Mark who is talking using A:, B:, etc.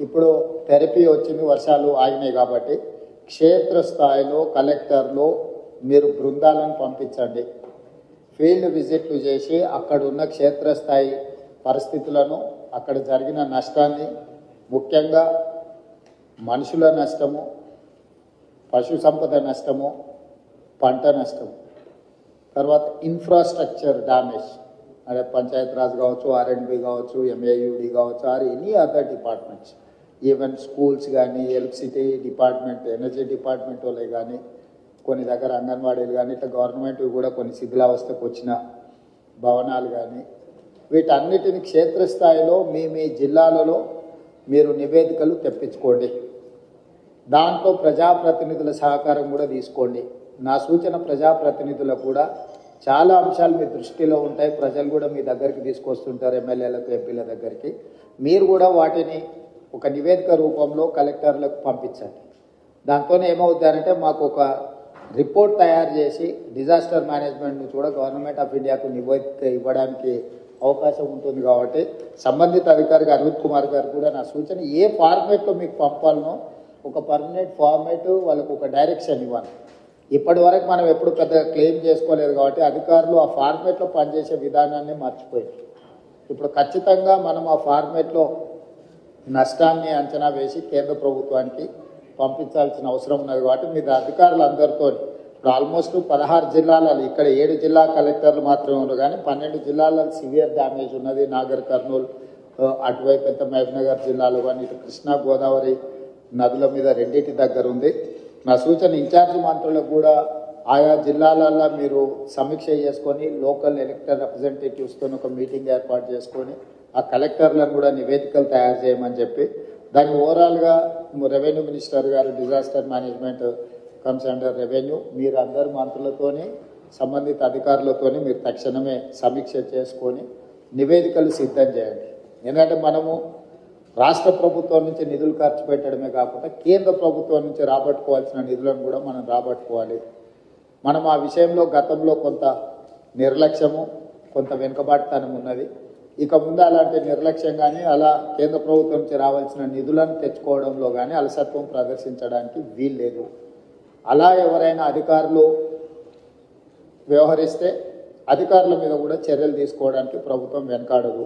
A: ఇప్పుడు థెరపీ వచ్చింది, వర్షాలు ఆగినాయి కాబట్టి క్షేత్రస్థాయిలో కలెక్టర్లో మీరు బృందాలను పంపించండి. ఫీల్డ్ విజిట్లు చేసి అక్కడ ఉన్న క్షేత్రస్థాయి పరిస్థితులను, అక్కడ జరిగిన నష్టాన్ని, ముఖ్యంగా మనుషుల నష్టము, పశు సంపద నష్టము, పంట నష్టము, తర్వాత ఇన్ఫ్రాస్ట్రక్చర్ డ్యామేజ్, అదే పంచాయతీరాజ్ కావచ్చు, ఆర్ఎండ్బి కావచ్చు, ఎంఏయుడి కావచ్చు, or any other departments, even schools కానీ, ఎలక్ట్రిసిటీ డిపార్ట్మెంట్, ఎనర్జీ డిపార్ట్మెంట్ వాళ్ళే కానీ, కొన్ని దగ్గర అంగన్వాడీలు కానీ, ఇట్లా గవర్నమెంట్ కూడా కొన్ని శిథిలావస్థకు వచ్చిన భవనాలు కానీ, వీటన్నిటిని క్షేత్రస్థాయిలో మీ జిల్లాలలో మీరు నివేదికలు తెప్పించుకోండి. దాంట్లో ప్రజాప్రతినిధుల సహకారం కూడా తీసుకోండి. నా సూచన ప్రజాప్రతినిధులకు కూడా చాలా అంశాలు మీ దృష్టిలో ఉంటాయి, ప్రజలు కూడా మీ దగ్గరికి తీసుకొస్తుంటారు, ఎమ్మెల్యేలకు, ఎంపీల దగ్గరికి. మీరు కూడా వాటిని ఒక నివేదిక రూపంలో కలెక్టర్లకు పంపించండి. దాంతో ఏమవుతారంటే మాకు ఒక రిపోర్ట్ తయారు చేసి డిజాస్టర్ మేనేజ్మెంట్ నుంచి కూడా గవర్నమెంట్ ఆఫ్ ఇండియాకు నివేదిక ఇవ్వడానికి అవకాశం ఉంటుంది. కాబట్టి సంబంధిత అధికారికి అరవింద్ కుమార్ గారు కూడా నా సూచన, ఏ ఫార్మేట్లో మీకు పంపాలనో ఒక పర్మనెంట్ ఫార్మేట్, వాళ్ళకు ఒక డైరెక్షన్ ఇవ్వాలి. ఇప్పటి వరకు మనం ఎప్పుడు పెద్దగా క్లెయిమ్ చేసుకోలేదు కాబట్టి అధికారులు ఆ ఫార్మేట్లో పనిచేసే విధానాన్ని మర్చిపోయారు. ఇప్పుడు ఖచ్చితంగా మనం ఆ ఫార్మేట్లో నష్టాన్ని అంచనా వేసి కేంద్ర ప్రభుత్వానికి పంపించాల్సిన అవసరం ఉన్నది. కాబట్టి మీరు అధికారులందరితో ఇప్పుడు ఆల్మోస్ట్ 16 జిల్లాలలో, ఇక్కడ 7 జిల్లా కలెక్టర్లు మాత్రమే ఉన్నారు, కానీ 12 జిల్లాలలో సివియర్ డ్యామేజ్ ఉన్నది. నాగర్ కర్నూలు, అటువైపు ఎంత మహబూబ్నగర్ జిల్లాలో కానీ, ఇటు కృష్ణా గోదావరి నదుల మీద రెండింటి దగ్గర ఉంది. నా సూచన ఇన్ఛార్జ్ మంత్రులకు కూడా ఆయా జిల్లాలలో మీరు సమీక్ష చేసుకొని లోకల్ ఎలక్టెడ్ రిప్రజెంటేటివ్స్తో ఒక మీటింగ్ ఏర్పాటు చేసుకొని ఆ కలెక్టర్లను కూడా నివేదికలు తయారు చేయమని చెప్పి, దాన్ని ఓవరాల్గా రెవెన్యూ మినిస్టర్ గారు, disaster management comes under revenue, మీరు అందరు మంత్రులతోని సంబంధిత అధికారులతోని మీరు తక్షణమే సమీక్ష చేసుకొని నివేదికలు సిద్ధం చేయండి. ఎందుకంటే మనము రాష్ట్ర ప్రభుత్వం నుంచి నిధులు ఖర్చు పెట్టడమే కాకుండా కేంద్ర ప్రభుత్వం నుంచి రాబట్టుకోవాల్సిన నిధులను కూడా మనం రాబట్టుకోవాలి. మనం ఆ విషయంలో గతంలో కొంత నిర్లక్ష్యము, కొంత వెనుకబాటుతనం ఉన్నది. ఇక ముందు అలాంటి నిర్లక్ష్యం కానీ, అలా కేంద్ర ప్రభుత్వం నుంచి రావాల్సిన నిధులను తెచ్చుకోవడంలో కానీ అలసత్వం ప్రదర్శించడానికి వీల్లేదు. అలా ఎవరైనా అధికారులు వ్యవహరిస్తే అధికారుల మీద కూడా చర్యలు తీసుకోవడానికి ప్రభుత్వం వెనకాడదు.